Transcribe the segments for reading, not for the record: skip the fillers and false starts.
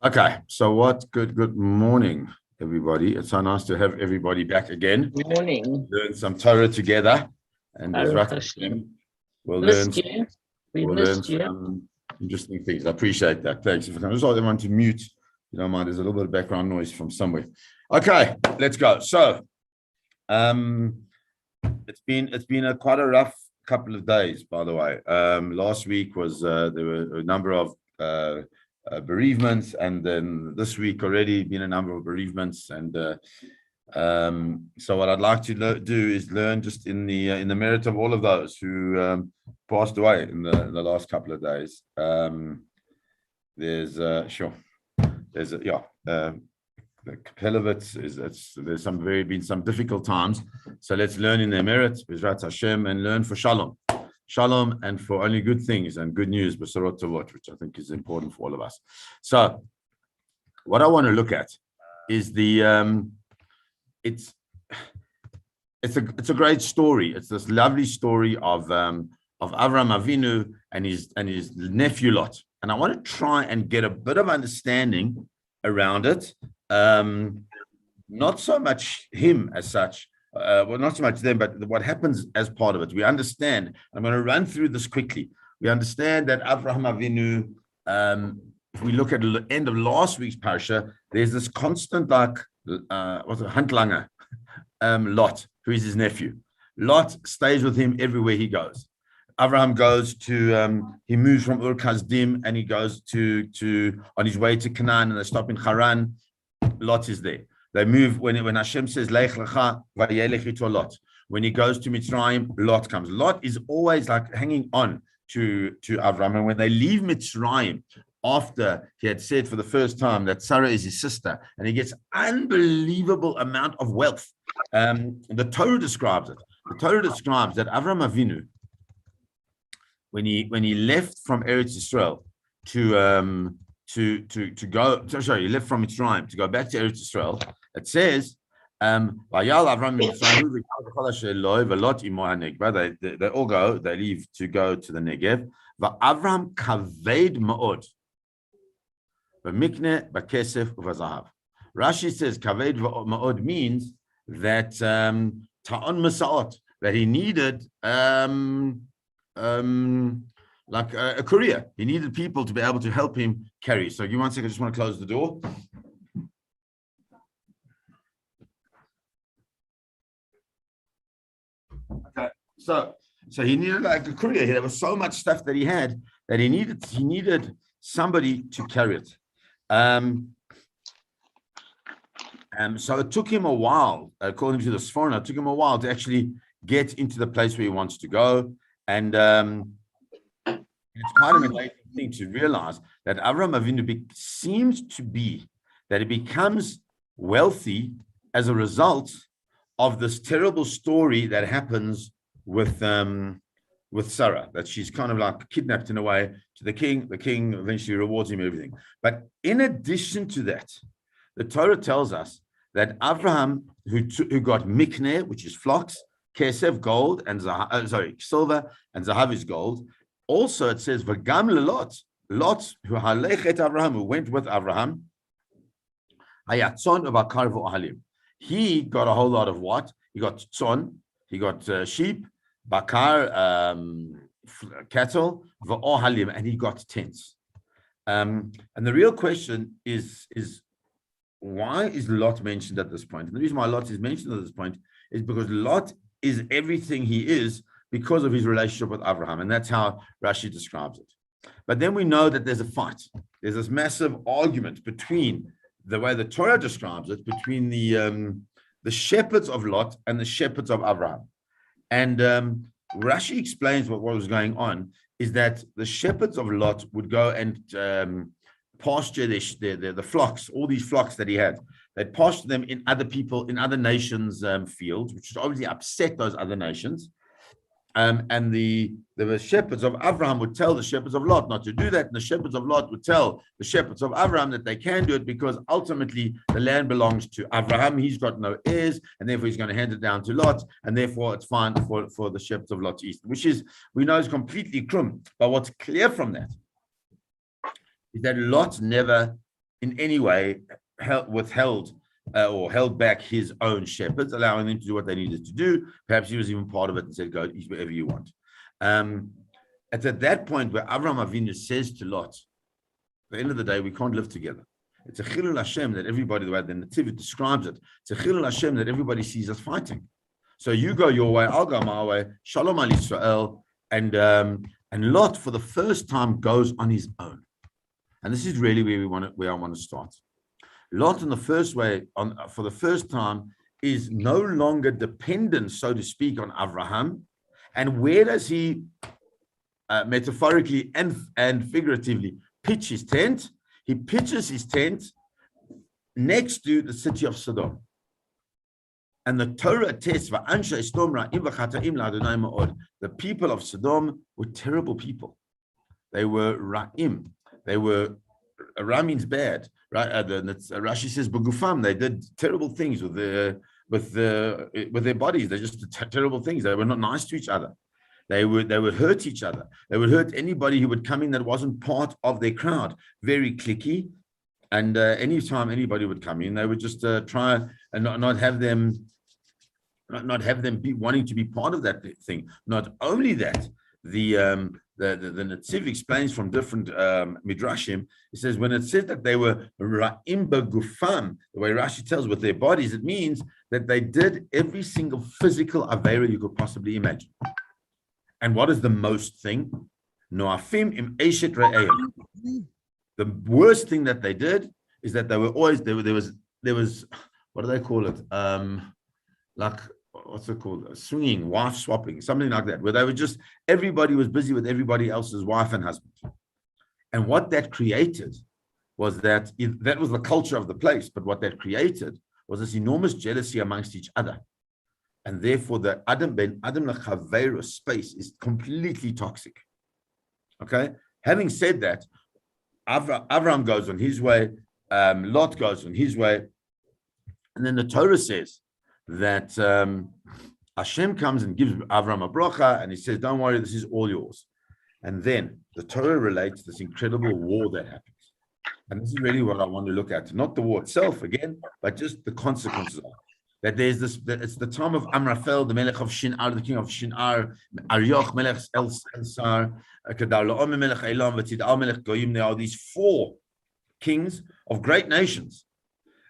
Okay, so what? Good morning, everybody. It's so nice to have everybody back again. Good morning. Learn some Torah together, and there's Baruch right. Hashem. We'll learn. Missed you. We We'll learn missed you. some interesting things. I appreciate that. Thanks. If I can just ask everyone to mute, you don't mind. There's a little bit of background noise from somewhere. Okay, let's go. So, it's been quite a rough couple of days, by the way. Last week was there were a number of bereavements, and then this week already been a number of bereavements, and so what I'd like to do is learn just in the merit of all of those who passed away in the last couple of days. There's the couple of it is there's been some difficult times, so let's learn in their merit, B'ezrat Hashem, and learn for Shalom, and for only good things and good news, B'sorot Tovot, which I think is important for all of us. So, what I want to look at is it's a great story. It's this lovely story of Avraham Avinu and his nephew Lot, and I want to try and get a bit of understanding around it. Not so much him as such. Well, not so much them, but what happens as part of it. We understand. I'm going to run through this quickly. We understand that Avraham Avinu, if we look at the end of last week's parasha, there's this constant, Handlanger, Lot, who is his nephew. Lot stays with him everywhere he goes. Avraham goes to, he moves from Ur Kasdim, and he goes to on his way to Canaan, and they stop in Haran. Lot is there. They move when Hashem says lech, lecha, Lot. When he goes to Mitzrayim, Lot comes. Lot is always like hanging on to Avram. And when they leave Mitzrayim, after he had said for the first time that Sarah is his sister, and he gets unbelievable amount of wealth. The Torah describes it. The Torah describes that Avraham Avinu, when he left from Eretz Yisrael he left from Mitzrayim to go back to Eretz Yisrael. It says, they all go, they leave to go to the Negev. Avram kaved ma'od, b'mikne, b'kesef, u'vazahav. Rashi says kaved ma'od means that ta'on masaot, that he needed like a courier. He needed people to be able to help him carry. So give me 1 second, I just want to close the door. Okay, so he needed like a courier. There was so much stuff that he had that he needed somebody to carry it. So it took him a while, according to the Sforno, it took him a while to actually get into the place where he wants to go. And it's quite an amazing thing to realize that Avraham Avinu seems to be that he becomes wealthy as a result of this terrible story that happens with Sarah, that she's kind of like kidnapped in a way to the king. The king eventually rewards him everything. But in addition to that, the Torah tells us that Avraham, who got mikneh, which is flocks, kesef, gold, and silver, and zahav is gold. Also, it says v'gam lelot, Lot, who halech et Avraham, who went with Avraham, hayatzon of akar v'ohalim. He got a whole lot of what? He got tzon, he got sheep, bakar, cattle, v'ohalim, and he got tents. And the real question is why is Lot mentioned at this point? And the reason why Lot is mentioned at this point is because Lot is everything he is because of his relationship with Avraham, and that's how Rashi describes it. But then we know that there's a fight. There's this massive argument between the way the Torah describes it, between the shepherds of Lot and the shepherds of Avraham. And Rashi explains what was going on is that the shepherds of Lot would go and pasture the flocks, all these flocks that he had. They'd pasture them in other people, in other nations' fields, which would obviously upset those other nations. And the shepherds of Avraham would tell the shepherds of Lot not to do that, and the shepherds of Lot would tell the shepherds of Avraham that they can do it because ultimately the land belongs to Avraham. He's got no heirs, and therefore he's going to hand it down to Lot, and therefore it's fine for the shepherds of Lot east, which is, we know, is completely krum. But what's clear from that is that Lot never in any way withheld or held back his own shepherds, allowing them to do what they needed to do. Perhaps he was even part of it and said, go eat wherever you want. It's at that point where Avraham Avinu says to Lot, at the end of the day, we can't live together. It's a chilul Hashem that everybody, the way the Nativit describes it, it's a chilul Hashem that everybody sees us fighting. So you go your way, I'll go my way. Shalom al Yisrael. And Lot, for the first time, goes on his own. And this is really where I want to start. Lot, for the first time, is no longer dependent, so to speak, on Avraham. And where does he, metaphorically and figuratively, pitch his tent? He pitches his tent next to the city of Sodom. And the Torah attests, the people of Sodom were terrible people. They were ra'im. Ra means bad, right? Rashi says, "Begufam." They did terrible things with their bodies. They just did terrible things. They were not nice to each other. They would hurt each other. They would hurt anybody who would come in that wasn't part of their crowd. Very cliquey, and anytime anybody would come in, they would just try and not have them be wanting to be part of that thing. Not only that, the Netziv explains from different midrashim. It says when it says that they were ra'im begufam, the way Rashi tells with their bodies, it means that they did every single physical avera you could possibly imagine. And what is the most thing? Noafim im eshet re'eyim. The worst thing that they did is that there was what do they call it? Like, what's it called? Swinging, wife swapping, something like that, where they were just, everybody was busy with everybody else's wife and husband. And what that created was that was the culture of the place, but what that created was this enormous jealousy amongst each other. And therefore the Adam lecha space is completely toxic. Okay? Having said that, Avram goes on his way, Lot goes on his way, and then the Torah says that Hashem comes and gives Avram a bracha, and he says, don't worry, this is all yours. And then the Torah relates this incredible war that happens. And this is really what I want to look at. Not the war itself again, but just the consequences of it. That there's this, that it's the time of Amraphel, the melech of Shinar, the king of Shinar, Arioch, melech Elsar, Kedar La'om, melech Elam, V'tid'al, melech Goyim. There are these 4 kings of great nations.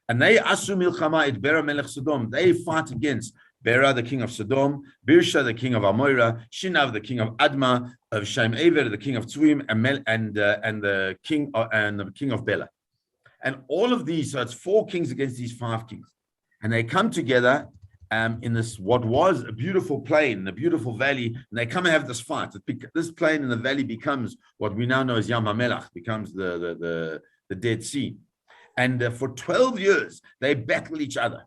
And they asu milchama et Bera melech Sodom. They fight against Bera, the king of Sodom, Birsha, the king of Amorah, Shinav, the king of Adma, of Shem Aver, the king of Tzvuim, and the king of Bela. And all of these, so it's 4 kings against these 5 kings. And they come together in this, what was a beautiful plain, a beautiful valley, and they come and have this fight. This plain in the valley becomes what we now know as Yam HaMelach, becomes the Dead Sea. And for 12 years, they battle each other.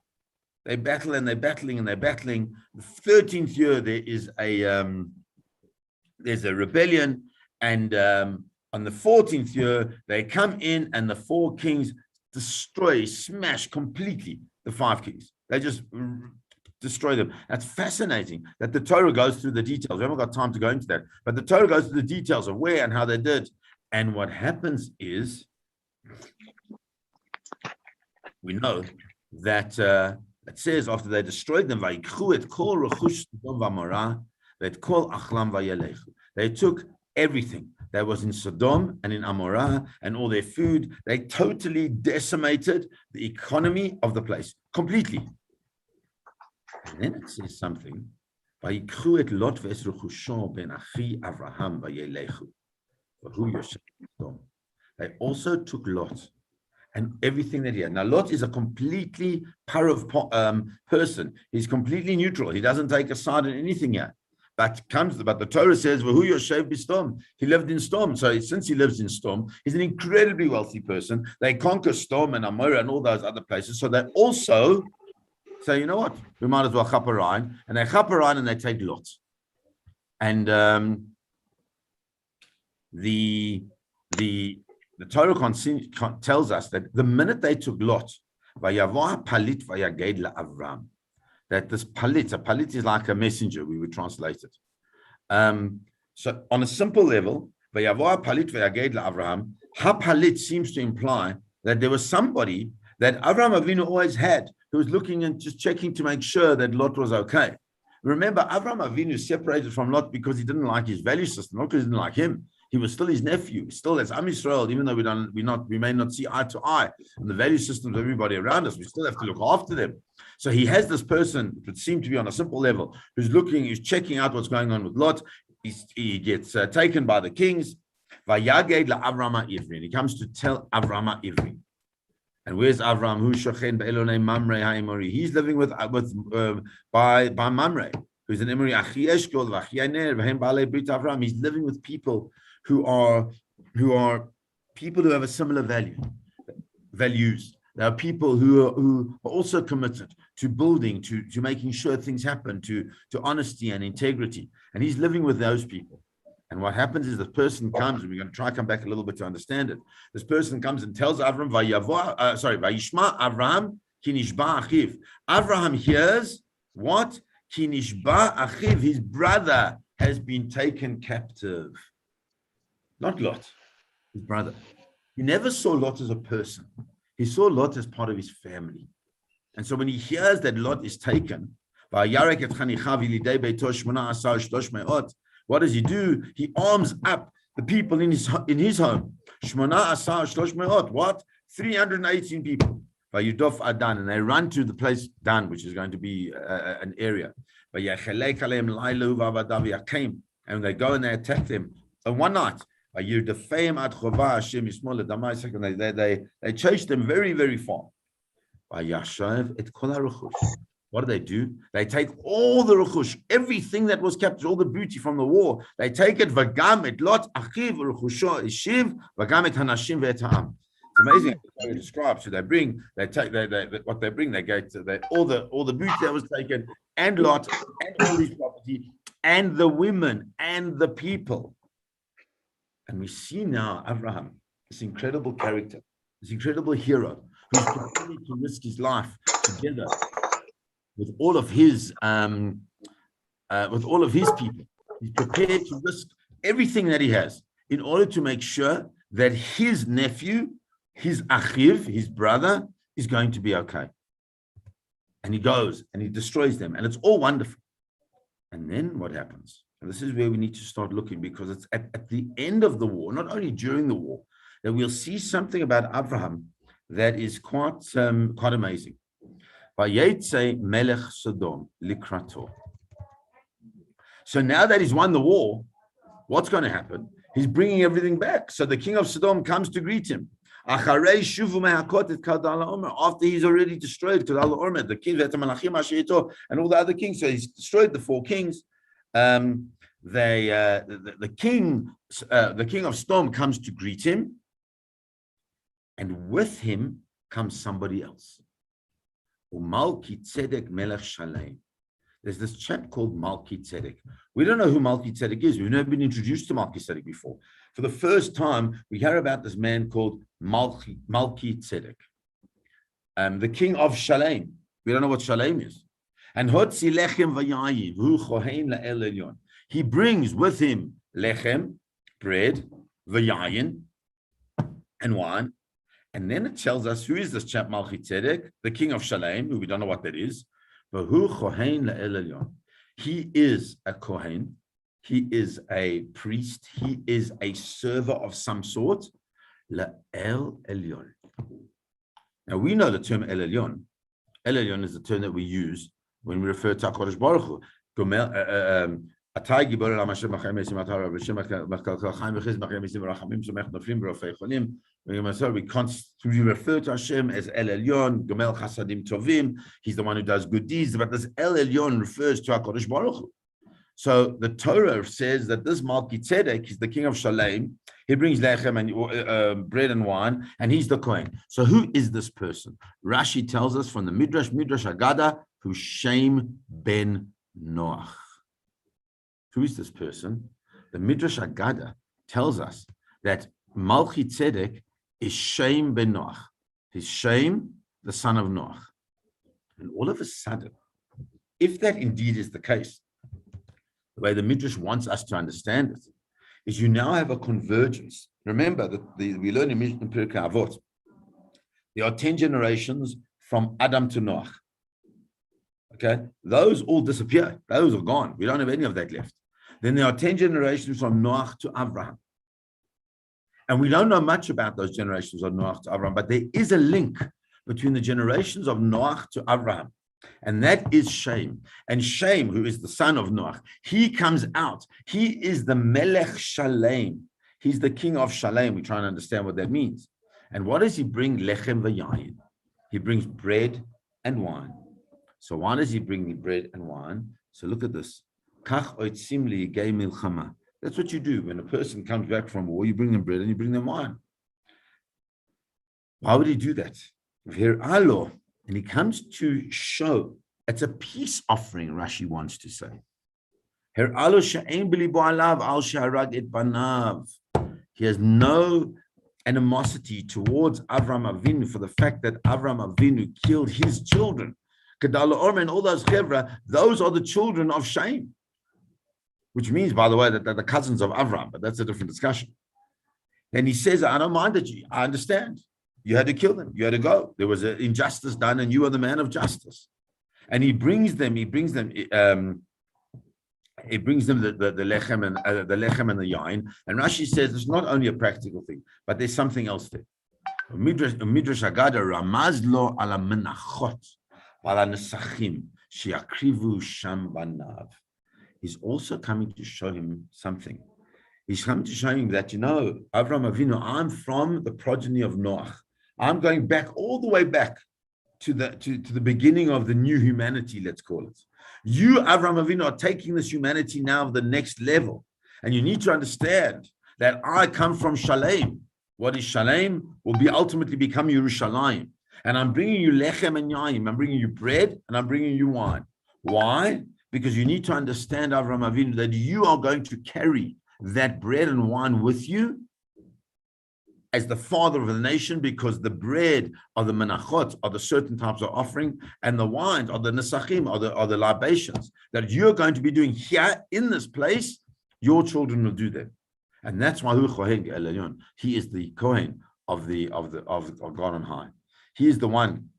They battle and they're battling and they're battling. The 13th year, there's a rebellion. And on the 14th year, they come in and the 4 kings smash completely the 5 kings. They just destroy them. That's fascinating that the Torah goes through the details. We haven't got time to go into that. But the Torah goes through the details of where and how they did. And what happens is, we know that it says after they destroyed them, they took everything that was in Sodom and in Amorah and all their food. They totally decimated the economy of the place completely. And then it says something. They also took Lot and everything that he had. Now, Lot is a completely person. He's completely neutral. He doesn't take a side in anything here. But the Torah says, "Who Yoshev b'Sdom." He lived in Sdom. So since he lives in Sdom, he's an incredibly wealthy person. They conquer Sdom and Amorah and all those other places. So they also say, you know what? We might as well chaparine. And they chaparine and they take Lot. And the Torah tells us that the minute they took Lot, that this palit, a palit is like a messenger, we would translate it. So on a simple level, ha palit seems to imply that there was somebody that Avraham Avinu always had, who was looking and just checking to make sure that Lot was okay. Remember, Avraham Avinu separated from Lot because he didn't like his value system, not because he didn't like him. He was still his nephew, still as Am Yisrael, even though we may not see eye to eye on the value systems of everybody around us. We still have to look after them. So he has this person, it would seem to be on a simple level, who's checking out what's going on with Lot. He gets taken by the kings. Vayaged la'Avraham Ivri. He comes to tell Avraham Ivri. And where's Avram? Who shochen be'elonei Mamre ha'emori? He's living by Mamre, who's an Emori Achi Eshkol v'Achi Aner v'hem ba'alei brit Avram. He's living with people who are people who have a similar values. There are people who are also committed to building, to making sure things happen, to honesty and integrity. And he's living with those people. And what happens is the person comes, and we're going to try to come back a little bit to understand it. This person comes and tells Avram, Vayishma Avram ki nishba achiv. Avraham hears what? Ki nishba achiv, his brother has been taken captive. Not Lot, his brother. He never saw Lot as a person. He saw Lot as part of his family. And so when he hears that Lot is taken, what does he do? He arms up the people in his home. What? 318 people. And they run to the place Dan, which is going to be an area. And they go and they attack them. And one night, they chase them very, very far. What do? They take all the ruchush, everything that was captured, all the booty from the war. They take it. V'gam et Lot achiv ruchusho ishiv v'gam et hanashim ve'et ha'am. It's amazing how it describes. So they bring what they bring. They go to all the booty that was taken, and Lot, and all his property, and the women, and the people. And we see now Abraham, this incredible character, this incredible hero, who's prepared to risk his life together with all of his people. He's prepared to risk everything that he has in order to make sure that his nephew, his achiv, his brother, is going to be okay. And he goes and he destroys them, and it's all wonderful. And then what happens? And this is where we need to start looking, because it's at the end of the war, not only during the war, that we'll see something about Abraham that is quite amazing. Melech Sodom likrato. So now that he's won the war, what's going to happen? He's bringing everything back. So the king of Sodom comes to greet him. After he's already destroyed the king and all the other kings. So he's destroyed the 4 kings. The king of Sodom comes to greet him, and with him comes somebody else. There's this chap called Malki Tzedek. We don't know who Malki Tzedek is. We've never been introduced to Malki Tzedek before. For the first time, we hear about this man called Malki Tzedek, the king of Shalem. We don't know what Shalem is. And Hotzi lechem v'yayin v'hu chohen la'el elyon. He brings with him lechem, bread, v'yayin, and wine. And then it tells us, who is this chap Malki Tzedek, the king of Shalem, who we don't know what that is. V'hu chohen la'el elyon. He is a kohen. He is a priest. He is a server of some sort. La'el elyon. Now we know the term El Elyon. El Elyon is the term that we use when we refer to HaKadosh Baruch Hu. We refer to Hashem as El Elyon, Gomel Chasadim Tovim. He's the one who does good deeds, but this El Elyon refers to HaKadosh Baruch Hu. So the Torah says that this Malki Tzedek is the king of Shalem. He brings lechem and bread and wine, and he's the Kohen. So who is this person? Rashi tells us from the Midrash Agada, who Shem ben Noach. Who is this person? The Midrash Agada tells us that Malki Tzedek is Shem ben Noach. He's Shem, the son of Noach. And all of a sudden, if that indeed is the case, the way the Midrash wants us to understand it, is you now have a convergence. Remember that we learn in Pirkei Avot There are 10 generations from Adam to Noach. Okay, those all disappear. Those are gone. We don't have any of that left. Then there are 10 generations from Noach to Abraham. And we don't know much about those generations of Noach to Abraham, but there is a link between the generations of Noach to Abraham. And that is Shem. And Shem, who is the son of Noach, he comes out. He is the Melech Shalem. He's the king of Shalem. We're trying to understand what that means. And what does he bring? Lechem v'yayin. He brings bread and wine. So why does he bring the bread and wine? So look at this. Kach oitzim li'yigei milchama. That's what you do when a person comes back from war. You bring them bread and you bring them wine. Why would he do that? And he comes to show it's a peace offering. Rashi wants to say. He has no animosity towards Avram Avinu for the fact that Avram Avinu killed his children. Kedala Orma and all those chevra, those are the children of Shem. Which means, by the way, that they're the cousins of Avram, but that's a different discussion. And he says, I don't mind that I understand. You had to kill them. You had to go. There was an injustice done, and you are the man of justice. And he brings them the lechem and the yain. And Rashi says it's not only a practical thing, but there's something else there. Midrash Agada ramaz lo ala menachot ala nesachim she'akrivu sham banav. He's also coming to show him something. He's coming to show him that, Avram Avinu, I'm from the progeny of Noach. I'm going back all the way back to the beginning of the new humanity, let's call it. You, Avram Avinu, are taking this humanity now to the next level. And you need to understand that I come from Shalem. What is Shalem? Will be ultimately become Yerushalayim. And I'm bringing you lechem and yaim. I'm bringing you bread and I'm bringing you wine. Why? Because you need to understand, Avram Avinu, that you are going to carry that bread and wine with you as the father of the nation, because the bread are the menachot, are the certain types of offering, and the wines are the nesachim, are the libations that you're going to be doing here in this place. Your children will do that, and that's why he is the Kohen of God on high. He is the one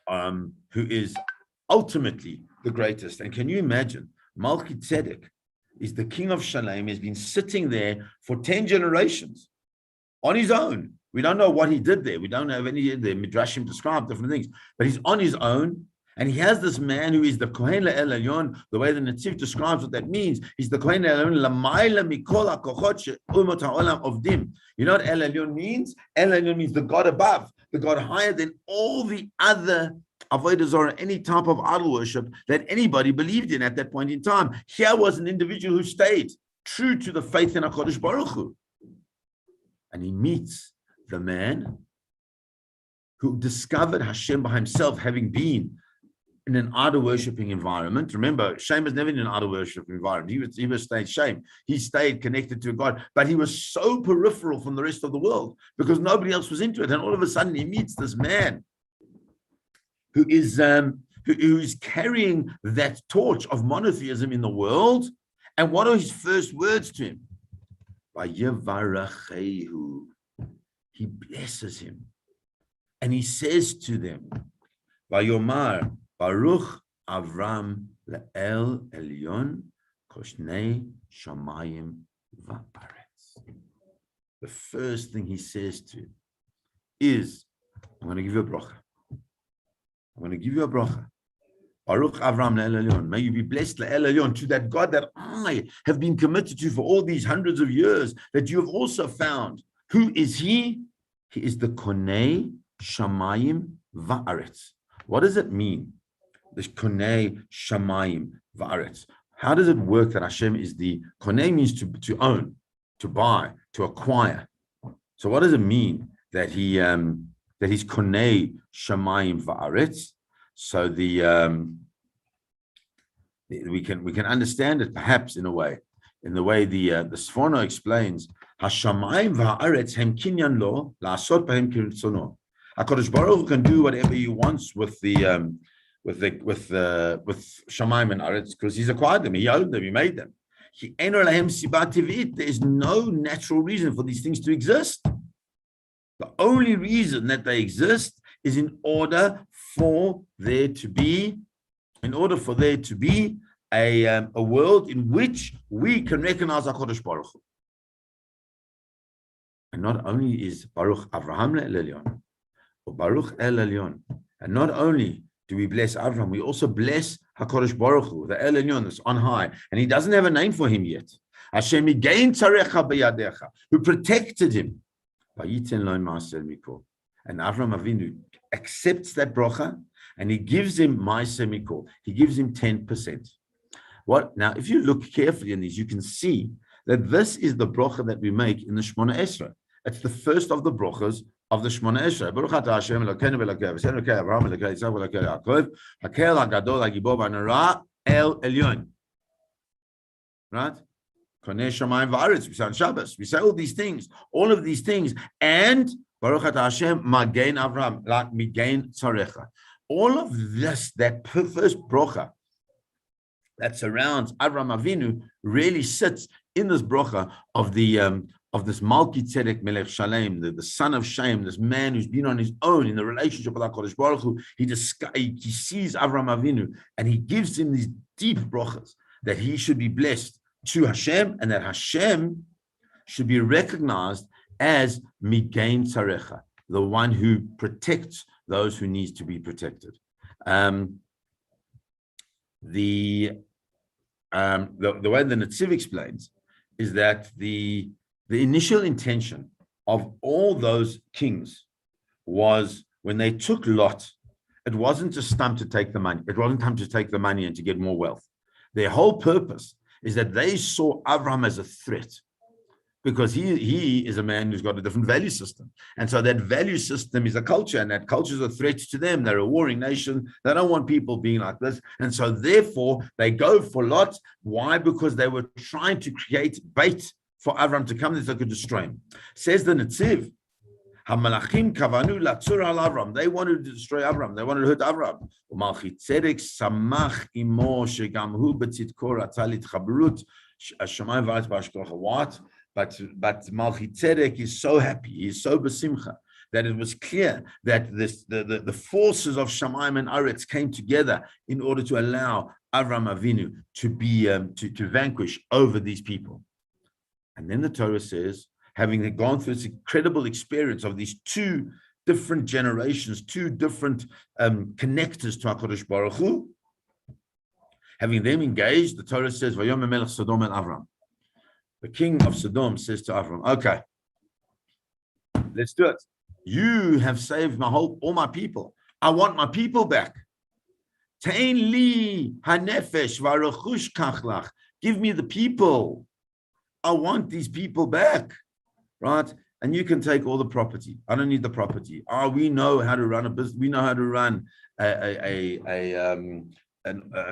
who is ultimately the greatest. And can you imagine? Malki Tzedek is the king of Shalem. He's been sitting there for 10 generations on his own. We don't know what he did there. We don't have any. The Midrashim describe different things, but he's on his own. And he has this man who is the Kohen Le'el Elyon. The way the Netziv describes what that means, he's the Kohen Le'el Elyon, Lamaila Mikol HaKochot She'umot HaOlam Ovdim. You know what El Elyon means? El Elyon means the God above, the God higher than all the other avodah zarah, any type of idol worship that anybody believed in at that point in time. Here was an individual who stayed true to the faith in HaKadosh Baruch Hu. And he meets the man who discovered Hashem by himself, having been in an idol worshipping environment. Remember, Shem was never in an idol worshipping environment. He was stayed Shem. He stayed connected to God, but he was so peripheral from the rest of the world because nobody else was into it. And all of a sudden he meets this man who is carrying that torch of monotheism in the world. And what are his first words to him? Vayevarachehu. He blesses him. And he says to them, Vayomar Baruch Avram Le'el Elyon Koshnei Shamayim Va'aretz. The first thing he says to him is, I'm going to give you a bracha. I'm going to give you a bracha. Baruch Avram Le'el Elyon. May you be blessed Le'el Elyon, to that God that I have been committed to for all these hundreds of years, that you have also found. Who is he? He is the Konei Shamayim Va'aretz. What does it mean? This Konei Shamayim Va'aretz. How does it work that Hashem is the Konei? Means to own, to buy, to acquire. So what does it mean that he's Konei Shamayim Va'aretz? So we can understand it perhaps in a way, in the way the Sforno explains. Hashamayim Va'aretz hem kinyan lo la'asot b'hem kiritzono. HaKadosh Baruch Hu can do whatever he wants with Shamayim and Aretz, because he's acquired them, he owned them, he made them. There is no natural reason for these things to exist. The only reason that they exist is in order for there to be a world in which we can recognize HaKadosh Baruch Hu. And not only is Baruch Avraham Elyon, or Baruch El Elyon, and not only do we bless Avraham, we also bless HaKadosh Baruch Hu, the El Elyon that's on high. And he doesn't have a name for him yet. Hashem Igain Tzarecha Beyadecha, who protected him. And Avraham Avinu accepts that bracha, and he gives him Ma'aseh Mikol. He gives him 10%. What now? If you look carefully in these, you can see that this is the bracha that we make in the Shemona Esrei. It's the first of the brachas of the Shemona Esrei. Baruch atah Hashem Elokeinu v'Elokei Avraham Elokei Yitzchak v'Elokei Yaakov Hakel HaGadol HaGibor v'Hanora El Elyon. Right? Konei Shamayim v'Aretz. We say on Shabbos. We say all these things, and Baruch atah Hashem Magen Avraham, like Migain Tzarecha. All of this, that first bracha that surrounds Avraham Avinu, really sits in this bracha of this Malki Tzedek Melech Shalem, the son of Shem, this man who's been on his own in the relationship with HaKadosh Baruch Hu. He sees Avraham Avinu, and he gives him these deep brachas that he should be blessed to Hashem, and that Hashem should be recognized as Migain Tzarecha, the one who protects those who need to be protected. The way the Netziv explains is that the initial intention of all those kings was, when they took Lot, it wasn't just time to take the money. It wasn't time to take the money and to get more wealth. Their whole purpose is that they saw Avraham as a threat, because he is a man who's got a different value system. And so that value system is a culture, and that culture is a threat to them. They're a warring nation. They don't want people being like this. And so therefore, they go for Lot. Why? Because they were trying to create bait for Avraham to come, that they could destroy him. Says the Netziv, HaMalachim kavanu latzur al Avram. They wanted to destroy Avram. They wanted to hurt Avram. Umalchi tzedek samach imo shegam hu b'tzidko ratzah litchaberut hashamayim v'aretz b'hashgacha. What? But Malchi Tzedek is so happy, he's so besimcha, that it was clear that the forces of Shamayim and Aretz came together in order to allow Avraham Avinu to be to vanquish over these people. And then the Torah says, having gone through this incredible experience of these two different generations, two different connectors to HaKadosh Baruch Hu, having them engaged, the Torah says, Vayomer Melech Sodom and Avram. The king of Sodom says to Avram, okay, let's do it. You have saved all my people. I want my people back. Tein li hanefesh v'arechush kachlach. Give me the people. I want these people back, right? And you can take all the property. I don't need the property. We know how to run a business. We know how to run a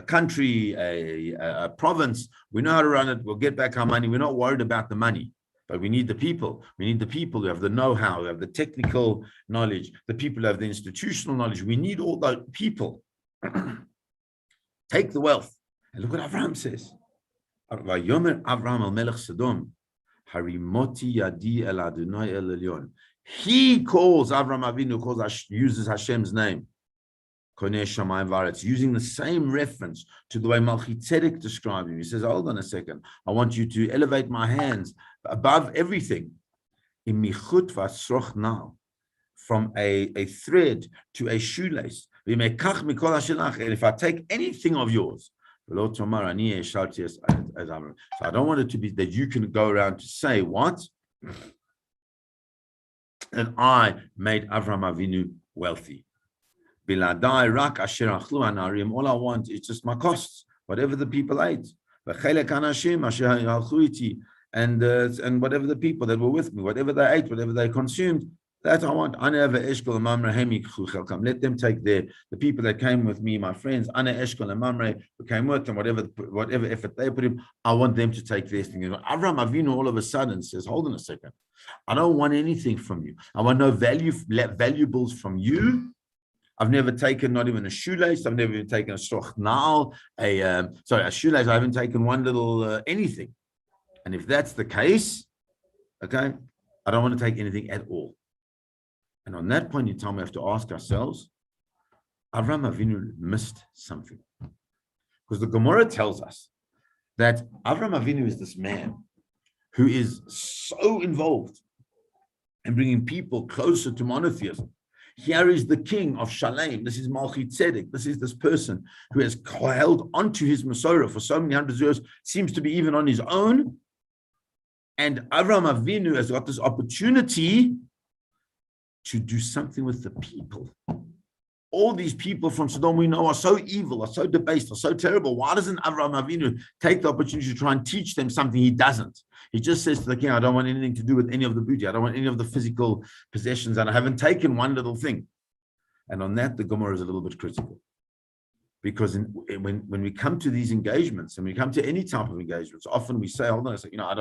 country, a province. We know how to run it. We'll get back our money. We're not worried about the money, but we need the people. We need the people who have the know-how, who have the technical knowledge, the people who have the institutional knowledge. We need all those people. Take the wealth. And look what Avraham says. Vayomer Avraham al Melech Sodom, harimoti yadi el Adonai el Elyon. He calls, Avraham Avinu uses Hashem's name. Konei Shamayim v'Aretz, using the same reference to the way Malchi Tzedek described him. He says, hold on a second. I want you to elevate my hands above everything. Imichut v'asroch now, from a thread to a shoelace. And if I take anything of yours, so I don't want it to be that you can go around to say, what? And I made Avraham Avinu wealthy. All I want is just my costs, whatever the people ate. And whatever the people that were with me, whatever they ate, whatever they consumed, that I want. Let them take the people that came with me, my friends, who came with them, whatever effort they put in, I want them to take their thing. Avraham Avinu all of a sudden says, hold on a second. I don't want anything from you. I want no valuables from you. I've never taken not even a shoelace. I've never even taken a strochnal, a shoelace. I haven't taken one little anything. And if that's the case, okay, I don't want to take anything at all. And on that point in time, we have to ask ourselves, Avraham Avinu missed something. Because the Gemara tells us that Avraham Avinu is this man who is so involved in bringing people closer to monotheism. Here is the king of Shalem. This is Malchi Tzedek. This is this person who has held onto his Masorah for so many hundreds of years, seems to be even on his own. And Avraham Avinu has got this opportunity to do something with the people. All these people from Sodom we know are so evil, are so debased, are so terrible. Why doesn't Avraham Avinu take the opportunity to try and teach them something? He doesn't. He just says to the king, I don't want anything to do with any of the booty. I don't want any of the physical possessions, and I haven't taken one little thing. And on that, the Gemara is a little bit critical. Because when we come to these engagements, and we come to any type of engagements, often we say, hold on a second, I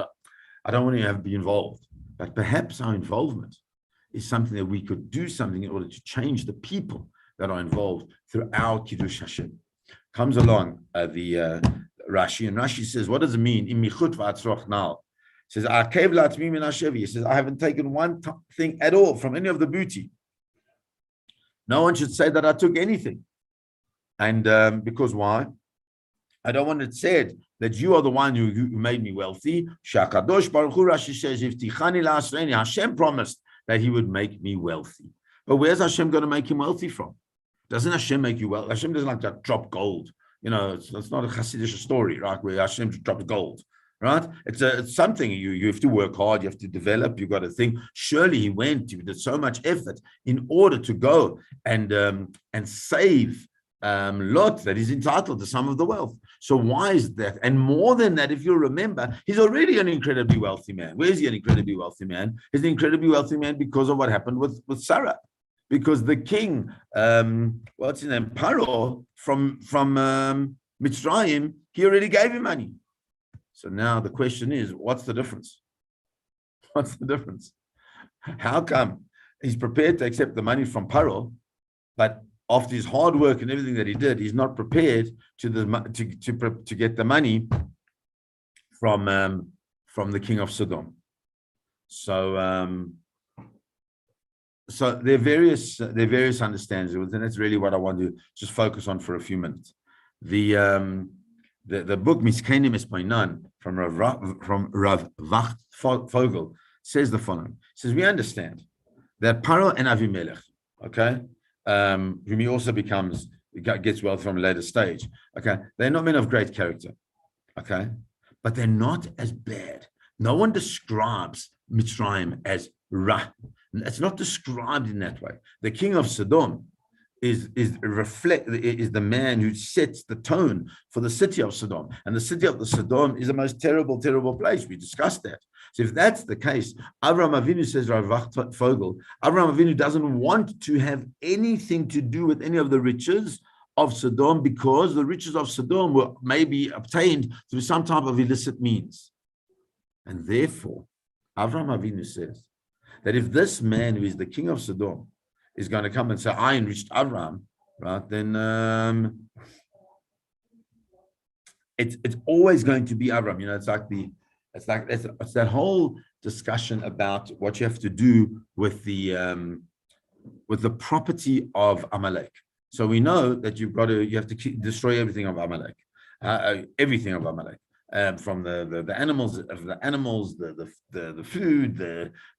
don't want to be involved. But perhaps our involvement is something that we could do something in order to change the people that are involved throughout Kiddush Hashem. Comes along the Rashi, and Rashi says, what does it mean? He says, he says, I haven't taken one thing at all from any of the booty. No one should say that I took anything. And because why? I don't want it said that you are the one who made me wealthy. Shakadosh Baruch Hu, Rashi says, Hashem promised that he would make me wealthy. But where's Hashem going to make him wealthy from? Doesn't Hashem make you wealthy? Hashem doesn't like to drop gold. It's not a Hasidic story, right? Where Hashem drops gold, right? It's something you have to work hard. You have to develop. You got to think. Surely he did so much effort in order to go and save Lot, that he's entitled to some of the wealth. So why is that? And more than that, if you remember, he's already an incredibly wealthy man. Where is he an incredibly wealthy man? He's an incredibly wealthy man because of what happened with Sarah. Because the king, what's his name, Paro from Mitzrayim, he already gave him money. So now the question is, what's the difference? What's the difference? How come he's prepared to accept the money from Paro, but after his hard work and everything that he did, he's not prepared to get the money from the king of Sodom? So there are various understandings, and that's really what I want to just focus on for a few minutes. The book Miskenim Espainan from Rav Vogel says the following. It says, we understand that Paro and Avimelech, okay, whom he also gets wealth from a later stage, okay, they're not men of great character, okay, but they're not as bad. No one describes Mitzrayim as Ra. It's not described in that way. The king of Sodom is the man who sets the tone for the city of Sodom, and the city of the Sodom is the most terrible place. We discussed that. So if that's the case, Avraham Avinu, says Rav Vogel, Avraham Avinu doesn't want to have anything to do with any of the riches of Sodom, because the riches of Sodom were maybe obtained through some type of illicit means. And therefore, Avraham Avinu says that if this man who is the king of Sodom is going to come and say, I enriched Avraham, right, then it's always going to be Avraham. It's that whole discussion about what you have to do with the property of Amalek. So we know that you have to destroy everything of Amalek, everything of Amalek. From the animals, the food,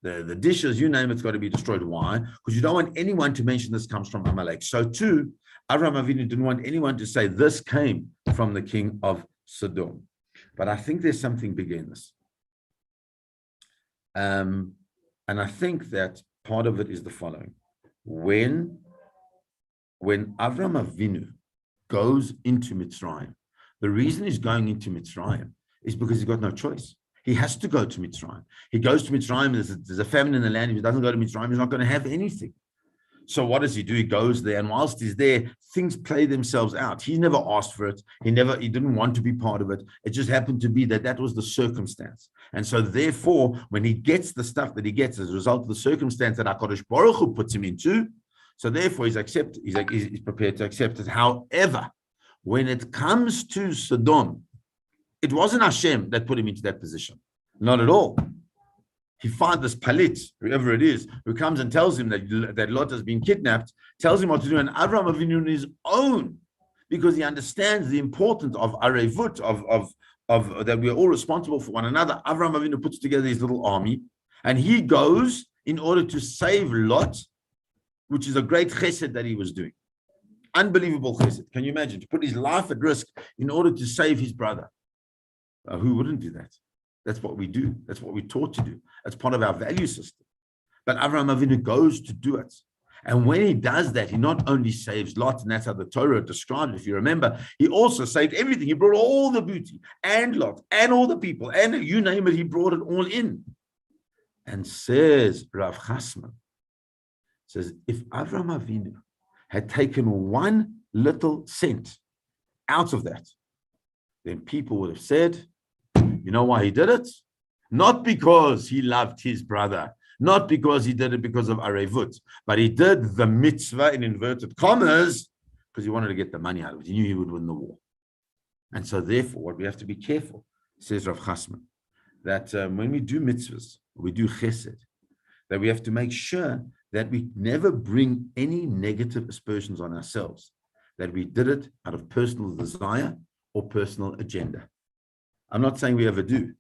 the dishes, you name it's got to be destroyed. Why? Because you don't want anyone to mention this comes from Amalek. So too, Avraham Avinu didn't want anyone to say this came from the king of Sodom. But I think there's something bigger in this. And I think that part of it is the following. When Avraham Avinu goes into Mitzrayim, the reason he's going into Mitzrayim is because he's got no choice. He has to go to Mitzrayim. He goes to Mitzrayim, there's a famine in the land. If he doesn't go to Mitzrayim, he's not going to have anything. So what does he do? He goes there, and whilst he's there, things play themselves out. He never asked for it. He didn't want to be part of it. It just happened to be that was the circumstance. And so therefore, when he gets the stuff that he gets as a result of the circumstance that HaKadosh Baruch Hu puts him into, so therefore he's prepared to accept it. However, when it comes to Sodom, it wasn't Hashem that put him into that position. Not at all. he finds this palit, whoever it is, who comes and tells him that Lot has been kidnapped, tells him what to do, and Avram Avinu on his own, because he understands the importance of arevut, of that we're all responsible for one another. Avram Avinu puts together his little army, and he goes in order to save Lot, which is a great chesed that he was doing. Unbelievable chesed. Can you imagine? To put his life at risk in order to save his brother. Who wouldn't do that? That's what we do. That's what we're taught to do. That's part of our value system. But Avraham Avinu goes to do it. And when he does that, he not only saves Lot, and that's how the Torah described it, if you remember, he also saved everything. He brought all the booty, and Lot, and all the people, and you name it, he brought it all in. And says Rav Chasman, says, if Avraham Avinu had taken one little cent out of that, then people would have said, you know why he did it? Not because he loved his brother, not because he did it because of arevut, but he did the mitzvah in inverted commas because he wanted to get the money out of it. He knew he would win the war. And so therefore, what we have to be careful, says Rav Chasman, that when we do mitzvahs, we do chesed, that we have to make sure that we never bring any negative aspersions on ourselves, that we did it out of personal desire or personal agenda. I'm not saying we ever do,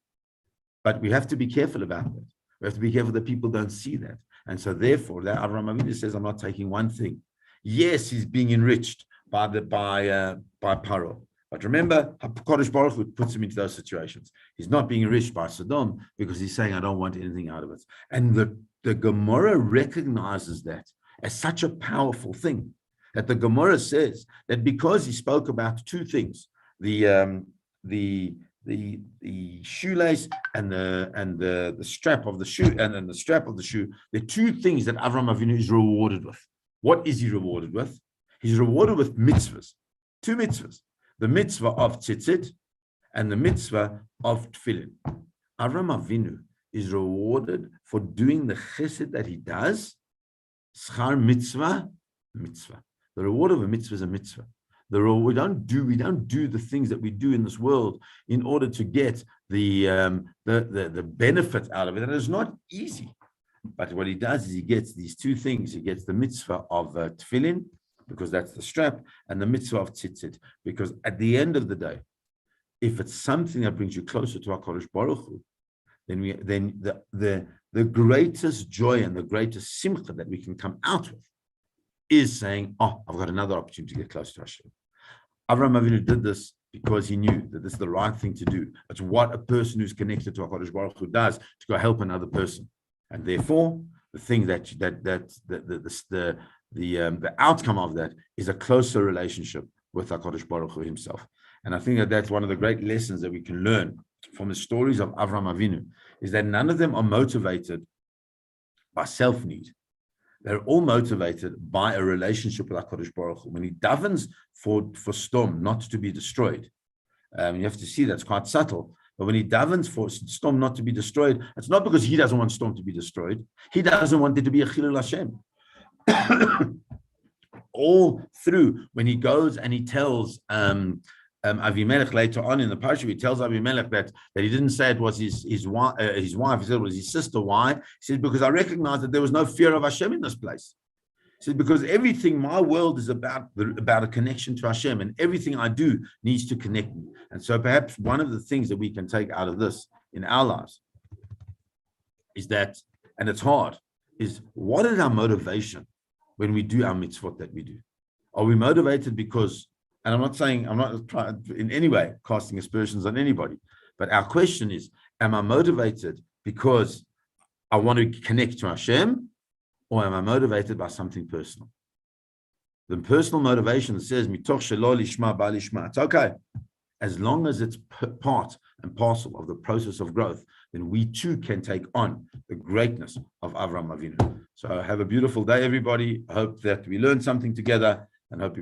but we have to be careful about that. We have to be careful that people don't see that. And so therefore, that Avraham Avinu says, I'm not taking one thing. Yes, he's being enriched by Paro. But remember, Kodesh Baruch Hu puts him into those situations. He's not being enriched by Sodom because he's saying, I don't want anything out of it. And the Gemara recognizes that as such a powerful thing, that the Gemara says that because he spoke about two things, the shoelace and the strap of the shoe and the strap of the shoe, the two things that Avraham Avinu is rewarded with. What is he rewarded with? He's rewarded with mitzvahs, two mitzvahs, the mitzvah of tzitzit and the mitzvah of tefillin. Avraham Avinu is rewarded for doing the chesed that he does. Schar mitzvah, mitzvah. The reward of a mitzvah is a mitzvah. We don't do the things that we do in this world in order to get the benefit out of it. And it's not easy. But what he does is he gets these two things. He gets the mitzvah of tefillin, because that's the strap, and the mitzvah of tzitzit, because at the end of the day, if it's something that brings you closer to HaKadosh Baruch Hu, then the greatest joy and the greatest simcha that we can come out with is saying, oh, I've got another opportunity to get close to Hashem. Avraham Avinu did this because he knew that this is the right thing to do. It's what a person who's connected to HaKadosh Baruch Hu does to go help another person. And therefore, the thing the outcome of that is a closer relationship with HaKadosh Baruch Hu himself. And I think that that's one of the great lessons that we can learn from the stories of Avraham Avinu, is that none of them are motivated by self-need. They're all motivated by a relationship with HaKadosh Baruch Hu. When he davens for Sdom not to be destroyed, you have to see that's quite subtle. But when he davens for Sdom not to be destroyed, it's not because he doesn't want Sdom to be destroyed. He doesn't want there to be a Chilul Hashem. All through when he goes and he tells Avimelech later on in the parasha, he tells Avimelech that he didn't say it was his wife. He said it was his sister. Why? He said, because I recognized that there was no fear of Hashem in this place. He said, because everything, my world is about a connection to Hashem, and everything I do needs to connect me. And so perhaps one of the things that we can take out of this in our lives is that, and it's hard, is what is our motivation when we do our mitzvot that we do? Are we motivated because, and I'm not trying in any way casting aspersions on anybody, but our question is, am I motivated because I want to connect to Hashem, or am I motivated by something personal? The personal motivation that says, mitoch shelo lishma ba lishma, it's okay. As long as it's part and parcel of the process of growth, then we too can take on the greatness of Avraham Avinu. So have a beautiful day, everybody. I hope that we learned something together, and hope you